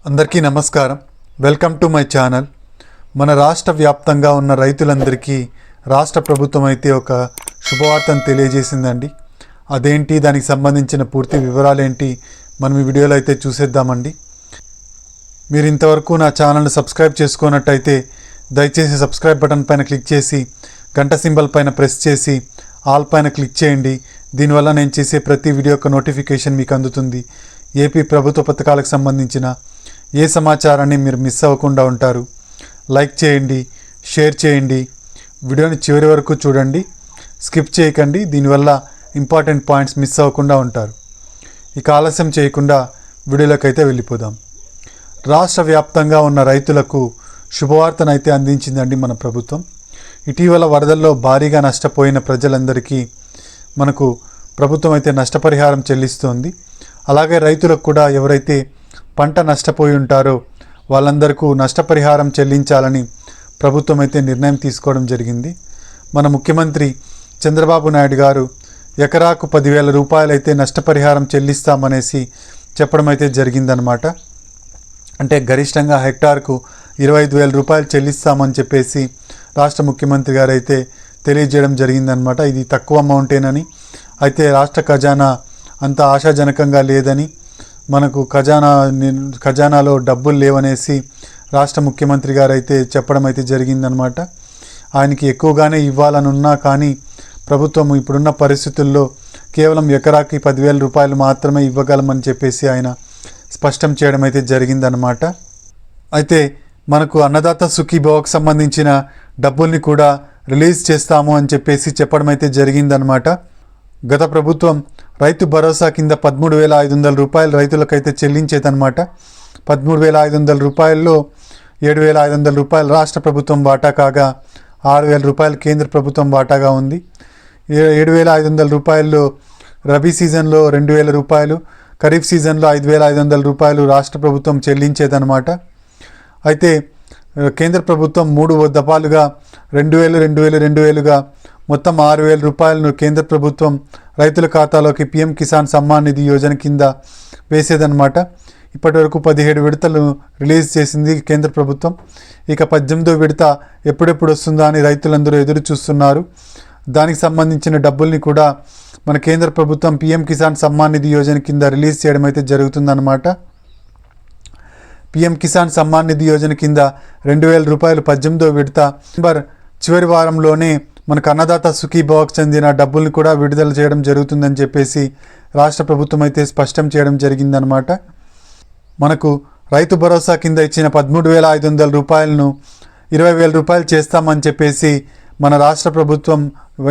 అందరికీ నమస్కారం. Welcome to my channel. మన రాష్ట్ర వ్యాప్తంగా ఉన్న రైతులందరికీ రాష్ట్ర ప్రభుత్వం అయితే ఒక శుభవార్తను తెలియజేసిందండి. అదేంటి, దానికి సంబంధించిన పూర్తి వివరాలు ఏంటి మనం ఈ వీడియోలో అయితే చూసేద్దామండి. మీరు ఇంతవరకు నా ఛానల్ని సబ్స్క్రైబ్ చేసుకున్నట్టయితే దయచేసి సబ్స్క్రైబ్ బటన్ పైన క్లిక్ చేసి గంట సింబల్ పైన ప్రెస్ చేసి ఆల్ పైన క్లిక్ చేయండి. దీనివల్ల నేను చేసే ప్రతి వీడియో యొక్క నోటిఫికేషన్ మీకు అందుతుంది. ఏపీ ప్రభుత్వ పథకాలకు సంబంధించిన ఏ సమాచారాన్ని మీరు మిస్ అవ్వకుండా ఉంటారు. లైక్ చేయండి, షేర్ చేయండి, వీడియోని చివరి వరకు చూడండి, స్కిప్ చేయకండి. దీనివల్ల ఇంపార్టెంట్ పాయింట్స్ మిస్ అవ్వకుండా ఉంటారు. ఇక ఆలస్యం చేయకుండా వీడియోలోకి అయితే వెళ్ళిపోదాం. రాష్ట్ర వ్యాప్తంగా ఉన్న రైతులకు శుభవార్తనైతే అందించిందండి మన ప్రభుత్వం. ఇటీవల వరదల్లో భారీగా నష్టపోయిన ప్రజలందరికీ మనకు ప్రభుత్వం అయితే నష్టపరిహారం చెల్లిస్తోంది. అలాగే రైతులకు కూడా ఎవరైతే పంట నష్టపోయి ఉంటారో వాళ్ళందరికీ నష్టపరిహారం చెల్లించాలని ప్రభుత్వం అయితే నిర్ణయం తీసుకోవడం జరిగింది. మన ముఖ్యమంత్రి చంద్రబాబు నాయుడు గారు ఎకరాకు 10,000 రూపాయలు అయితే నష్టపరిహారం చెల్లిస్తామనేసి చెప్పడం అయితే జరిగిందనమాట. అంటే గరిష్టంగా హెక్టార్కు 25,000 రూపాయలు చెల్లిస్తామని చెప్పేసి రాష్ట్ర ముఖ్యమంత్రి గారు అయితే తెలియజేయడం జరిగిందనమాట. ఇది తక్కువ అమౌంటేనని, అయితే రాష్ట్ర ఖజానా అంత ఆశాజనకంగా లేదని, మనకు ఖజానాలో డబ్బులు లేవనేసి రాష్ట్ర ముఖ్యమంత్రి గారు అయితే చెప్పడం అయితే జరిగిందనమాట. ఆయనకి ఎక్కువగానే ఇవ్వాలని ఉన్నా కానీ ప్రభుత్వం ఇప్పుడున్న పరిస్థితుల్లో కేవలం ఎకరాకి 10,000 రూపాయలు మాత్రమే ఇవ్వగలమని చెప్పేసి ఆయన స్పష్టం చేయడం అయితే జరిగిందనమాట. అయితే మనకు అన్నదాత సుఖీభవకు సంబంధించిన డబ్బుల్ని కూడా రిలీజ్ చేస్తాము అని చెప్పేసి చెప్పడం అయితే జరిగిందనమాట. గత ప్రభుత్వం రైతు భరోసా కింద 13,500 రూపాయలు రైతులకైతే చెల్లించేదనమాట. 13,500 రూపాయల్లో 7,500 రూపాయలు రాష్ట్ర ప్రభుత్వం వాటా కాగా 6,000 రూపాయలు కేంద్ర ప్రభుత్వం వాటాగా ఉంది. 7,500 రూపాయల్లో రబీ సీజన్లో 2,000 రూపాయలు, ఖరీఫ్ సీజన్లో 5,500 రూపాయలు రాష్ట్ర ప్రభుత్వం చెల్లించేదనమాట. అయితే కేంద్ర ప్రభుత్వం 3 దఫాలుగా 2,000, 2,000, 2,000గా మొత్తం 6,000 రూపాయలను కేంద్ర ప్రభుత్వం రైతుల ఖాతాలోకి PM కిసాన్ సమ్మాన్ నిధి యోజన కింద వేసేదనమాట. ఇప్పటి వరకు 17 విడతలు రిలీజ్ చేసింది కేంద్ర ప్రభుత్వం. ఇక 18వ విడత ఎప్పుడెప్పుడు వస్తుందా అని రైతులందరూ ఎదురు చూస్తున్నారు. దానికి సంబంధించిన డబ్బుల్ని కూడా మన కేంద్ర ప్రభుత్వం PM కిసాన్ సమ్మాన్ నిధి యోజన కింద రిలీజ్ చేయడం అయితే జరుగుతుందన్నమాట. PM కిసాన్ సమ్మాన్ నిధి యోజన కింద 2,000 రూపాయలు 18వ విడత డిసెంబర్ చివరి వారంలోనే మనకు అన్నదాత సుఖీభవకు చెందిన డబ్బుల్ని కూడా విడుదల చేయడం జరుగుతుందని చెప్పేసి రాష్ట్ర ప్రభుత్వం అయితే స్పష్టం చేయడం జరిగిందనమాట. మనకు రైతు భరోసా కింద ఇచ్చిన 13,500 రూపాయలను 20,000 రూపాయలు చేస్తామని చెప్పేసి మన రాష్ట్ర ప్రభుత్వం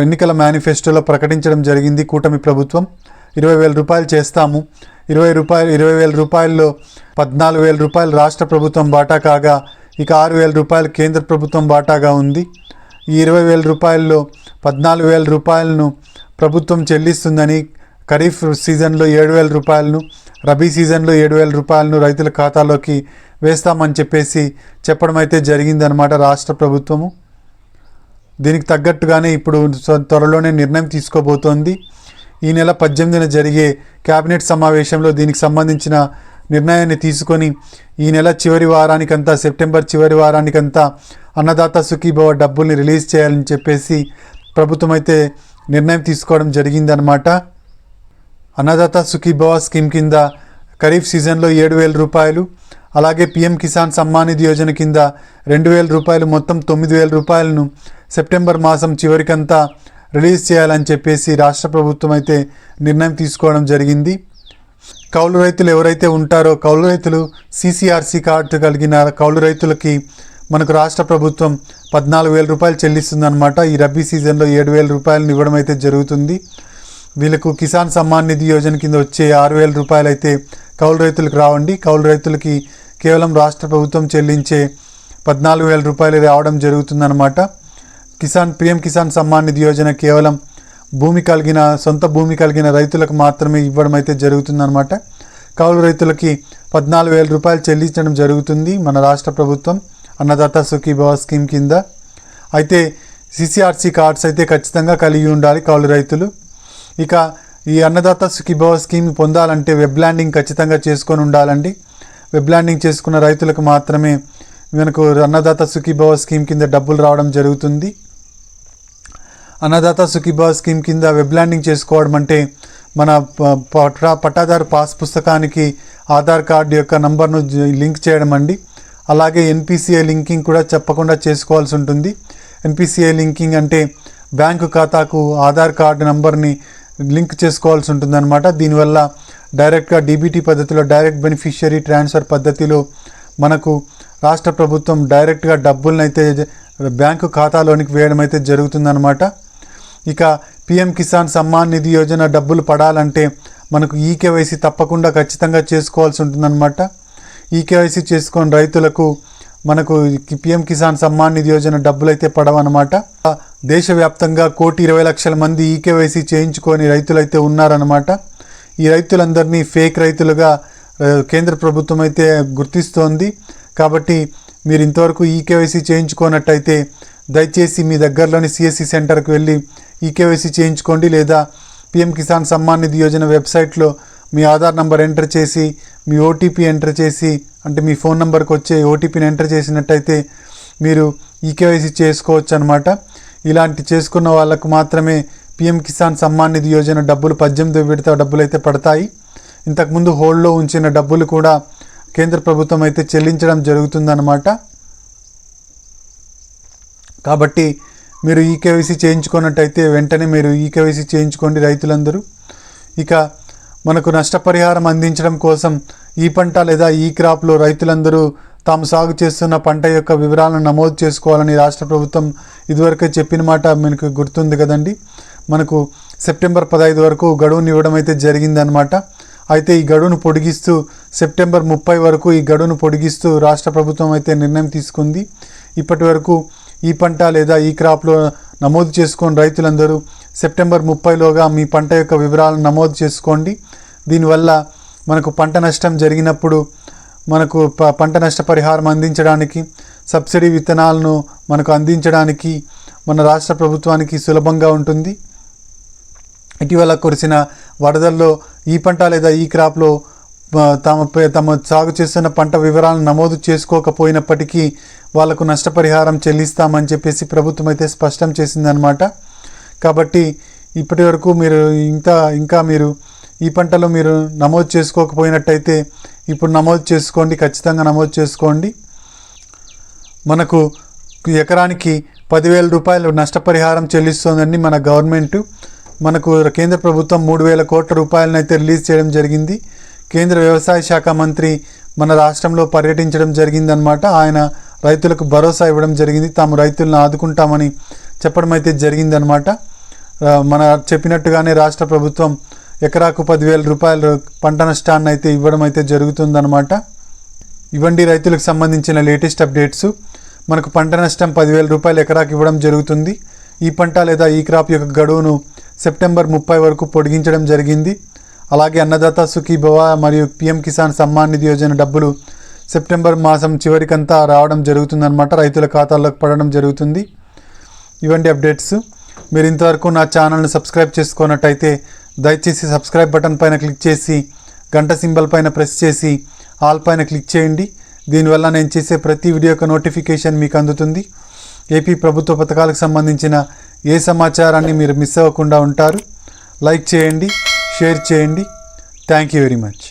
ఎన్నికల మేనిఫెస్టోలో ప్రకటించడం జరిగింది. కూటమి ప్రభుత్వం 20,000 రూపాయలు చేస్తాము. 20,000 రూపాయల్లో 14,000 రూపాయలు రాష్ట్ర ప్రభుత్వం వాటా కాగా ఇక 6,000 రూపాయలు కేంద్ర ప్రభుత్వం వాటాగా ఉంది. ఈ 20,000 రూపాయల్లో 14,000 రూపాయలను ప్రభుత్వం చెల్లిస్తుందని, ఖరీఫ్ సీజన్లో 7,000 రూపాయలను, రబీ సీజన్లో 7,000 రూపాయలను రైతుల ఖాతాలోకి వేస్తామని చెప్పేసి చెప్పడం అయితే జరిగిందనమాట రాష్ట్ర ప్రభుత్వము. దీనికి తగ్గట్టుగానే ఇప్పుడు త్వరలోనే నిర్ణయం తీసుకోబోతోంది. ఈ నెల 18న జరిగే కేబినెట్ సమావేశంలో దీనికి సంబంధించిన నిర్ణయాన్ని తీసుకొని ఈ నెల చివరి వారానికంతా, సెప్టెంబర్ చివరి వారానికంతా అన్నదాత సుఖీభవ డబ్బుల్ని రిలీజ్ చేయాలని చెప్పేసి ప్రభుత్వం అయితే నిర్ణయం తీసుకోవడం జరిగిందనమాట. అన్నదాత సుఖీభవ స్కీమ్ కింద ఖరీఫ్ సీజన్లో 7,000 రూపాయలు, అలాగే PM కిసాన్ సమ్మాన్ నిధి యోజన కింద 2,000 రూపాయలు, మొత్తం 9,000 రూపాయలను సెప్టెంబర్ మాసం చివరికంతా రిలీజ్ చేయాలని చెప్పేసి రాష్ట్ర ప్రభుత్వం అయితే నిర్ణయం తీసుకోవడం జరిగింది. కౌలు రైతులు ఎవరైతే ఉంటారో, కౌలు రైతులు CCRC కార్డు కలిగిన కౌలు రైతులకి మనకు రాష్ట్ర ప్రభుత్వం 14,000 రూపాయలు చెల్లిస్తుందన్నమాట. ఈ రబీ సీజన్లో 7,000 రూపాయలను ఇవ్వడం అయితే జరుగుతుంది. వీళ్ళకు కిసాన్ సమ్మాన్ నిధి యోజన కింద వచ్చే 6,000 రూపాయలు అయితే కౌలు రైతులకు రావండి. కౌలు రైతులకి కేవలం రాష్ట్ర ప్రభుత్వం చెల్లించే 14,000 రూపాయలు రావడం జరుగుతుందన్నమాట. PM కిసాన్ సమ్మాన్ నిధి యోజన కేవలం సొంత భూమి కలిగిన రైతులకు మాత్రమే ఇవ్వడం అయితే జరుగుతుందన్నమాట. కౌలు రైతులకి 14,000 రూపాయలు చెల్లించడం జరుగుతుంది మన రాష్ట్ర ప్రభుత్వం అన్నదాత సుఖీభవ స్కీమ్ కింద. అయితే CCRC కార్డ్స్ అయితే ఖచ్చితంగా కలిగి ఉండాలి కౌలు రైతులు. ఇక ఈ అన్నదాత సుఖీభవ స్కీమ్ పొందాలంటే వెబ్ ల్యాండింగ్ ఖచ్చితంగా చేసుకొని ఉండాలండి. వెబ్ ల్యాండింగ్ చేసుకున్న రైతులకు మాత్రమే మనకు అన్నదాత సుఖీభవ స్కీమ్ కింద డబ్బులు రావడం జరుగుతుంది. అన్నదాత సుఖీభవ స్కీమ్ కింద వెబ్ ల్యాండింగ్ చేసుకోవడం అంటే మన పట్టాదారు పాస్ పుస్తకానికి ఆధార్ కార్డు యొక్క నంబర్ను లింక్ చేయడం అండి. అలాగే ఎన్పిసిఐ లింకింగ్ కూడా తప్పకుండా చేసుకోవాల్సి ఉంటుంది. ఎన్పిసిఐ లింకింగ్ అంటే బ్యాంకు ఖాతాకు ఆధార్ కార్డు నంబర్ని లింక్ చేసుకోవాల్సి ఉంటుందన్నమాట. దీనివల్ల డైరెక్ట్గా డీబీటీ పద్ధతిలో డైరెక్ట్ బెనిఫిషియరీ ట్రాన్స్ఫర్ పద్ధతిలో మనకు రాష్ట్ర ప్రభుత్వం డైరెక్ట్గా డబ్బులను అయితే బ్యాంకు ఖాతాలోనికి వేయడం అయితే జరుగుతుందన్నమాట. ఇక పిఎం కిసాన్ సమ్మాన్ నిధి యోజన డబ్బులు పడాలంటే మనకు ఈకేవైసీ తప్పకుండా ఖచ్చితంగా చేసుకోవాల్సి ఉంటుందన్నమాట. ఈకేవైసీ చేసుకొని రైతులకు మనకు పిఎం కిసాన్ సమ్మాన్ నిధి యోజన డబ్బులు అయితే పడవన్నమాట. దేశవ్యాప్తంగా 1,20,00,000 మంది ఈకేవైసీ చేయించుకొని రైతులైతే ఉన్నారన్నమాట. ఈ రైతులందరినీ ఫేక్ రైతులుగా కేంద్ర ప్రభుత్వం అయితే గుర్తిస్తోంది. కాబట్టి మీరు ఇంతవరకు ఈకేవైసీ చేయించుకున్నట్టయితే దయచేసి మీ దగ్గరలోని సిఎస్సి సెంటర్కి వెళ్ళి ఈకేవైసీ చేయించుకోండి. లేదా పిఎం కిసాన్ సమ్మాన్ నిధి యోజన వెబ్సైట్లో మీ ఆధార్ నంబర్ ఎంటర్ చేసి మీ ఓటీపీ ఎంటర్ చేసి అంటే మీ ఫోన్ నెంబర్కి వచ్చే ఓటీపీని ఎంటర్ చేసినట్టయితే మీరు ఈకేవైసీ చేసుకోవచ్చు అనమాట. ఇలాంటి చేసుకున్న వాళ్ళకు మాత్రమే పిఎం కిసాన్ సమ్మాన్ నిధి యోజన డబ్బులు 18వ విడత డబ్బులు అయితే పడతాయి. ఇంతకుముందు హోల్డ్లో ఉంచిన డబ్బులు కూడా కేంద్ర ప్రభుత్వం అయితే చెల్లించడం జరుగుతుందన్నమాట. కాబట్టి మీరు ఈకేవైసీ చేయించుకున్నట్టయితే వెంటనే మీరు ఈకేవైసీ చేయించుకోండి రైతులందరూ. ఇక మనకు నష్టపరిహారం అందించడం కోసం ఈ పంట లేదా ఈ క్రాప్లో రైతులందరూ తాము సాగు చేస్తున్న పంట యొక్క వివరాలను నమోదు చేసుకోవాలని రాష్ట్ర ప్రభుత్వం ఇదివరకే చెప్పిన మాట మనకు గుర్తుంది కదండి. మనకు సెప్టెంబర్ 15 వరకు గడువుని ఇవ్వడం అయితే జరిగిందనమాట. అయితే ఈ గడువును పొడిగిస్తూ సెప్టెంబర్ 30 వరకు ఈ గడువును పొడిగిస్తూ రాష్ట్ర ప్రభుత్వం అయితే నిర్ణయం తీసుకుంది. ఇప్పటి వరకు ఈ పంట లేదా ఈ క్రాప్లో నమోదు చేసుకొని రైతులందరూ సెప్టెంబర్ 30లోగా మీ పంట యొక్క వివరాలను నమోదు చేసుకోండి. దీనివల్ల మనకు పంట నష్టం జరిగినప్పుడు మనకు పంట నష్టపరిహారం అందించడానికి సబ్సిడీ విత్తనాలను మనకు అందించడానికి మన రాష్ట్ర ప్రభుత్వానికి సులభంగా ఉంటుంది. ఇటీవల కురిసిన వరదల్లో ఈ పంట లేదా ఈ క్రాప్లో తమ సాగు చేస్తున్న పంట వివరాలను నమోదు చేసుకోకపోయినప్పటికీ వాళ్లకు నష్టపరిహారం చెల్లిస్తామని చెప్పేసి ప్రభుత్వం అయితే స్పష్టం చేసిందనమాట. కాబట్టి ఇప్పటి వరకు మీరు ఇంకా మీరు ఈ పంటలో మీరు నమోదు చేసుకోకపోయినట్టయితే ఇప్పుడు నమోదు చేసుకోండి, ఖచ్చితంగా నమోదు చేసుకోండి. మనకు ఎకరానికి 10,000 రూపాయలు నష్టపరిహారం చెల్లిస్తోందండి మన గవర్నమెంట్. మనకు కేంద్ర ప్రభుత్వం 3,000 కోట్ల రూపాయలను అయితే రిలీజ్ చేయడం జరిగింది. కేంద్ర వ్యవసాయ శాఖ మంత్రి మన రాష్ట్రంలో పర్యటించడం జరిగిందనమాట. ఆయన రైతులకు భరోసా ఇవ్వడం జరిగింది. తాము రైతులను ఆదుకుంటామని చెప్పడం అయితే జరిగిందనమాట. మన చెప్పినట్టుగానే రాష్ట్ర ప్రభుత్వం ఎకరాకు 10,000 రూపాయలు పంట నష్టాన్ని అయితే ఇవ్వడం అయితే జరుగుతుందనమాట. ఇవ్వండి రైతులకు సంబంధించిన లేటెస్ట్ అప్డేట్స్. మనకు పంట నష్టం 10,000 రూపాయలు ఎకరాకు ఇవ్వడం జరుగుతుంది. ఈ పంట లేదా ఈ క్రాప్ యొక్క గడువును సెప్టెంబర్ 30 వరకు పొడిగించడం జరిగింది. అలాగే అన్నదాత సుఖీభవ మరియు పిఎం కిసాన్ సమ్మాన్ నిధి యోజన డబ్బులు సెప్టెంబర్ మాసం చివరికంతా రావడం జరుగుతుందన్నమాట. రైతుల ఖాతాల్లోకి పడడం జరుగుతుంది. ఇవంటి అప్డేట్స్. మీరు ఇంతవరకు నా ఛానల్ని సబ్స్క్రైబ్ చేసుకున్నట్టయితే దయచేసి సబ్స్క్రైబ్ బటన్ పైన క్లిక్ చేసి గంట సింబల్ పైన ప్రెస్ చేసి ఆల్ పైన క్లిక్ చేయండి. దీనివల్ల నేను చేసే ప్రతి వీడియో యొక్క నోటిఫికేషన్ మీకు అందుతుంది. ఏపీ ప్రభుత్వ పథకాలకు సంబంధించిన ఏ సమాచారాన్ని మీరు మిస్ అవ్వకుండా ఉంటారు. లైక్ చేయండి, షేర్ చేయండి. Thank you very much.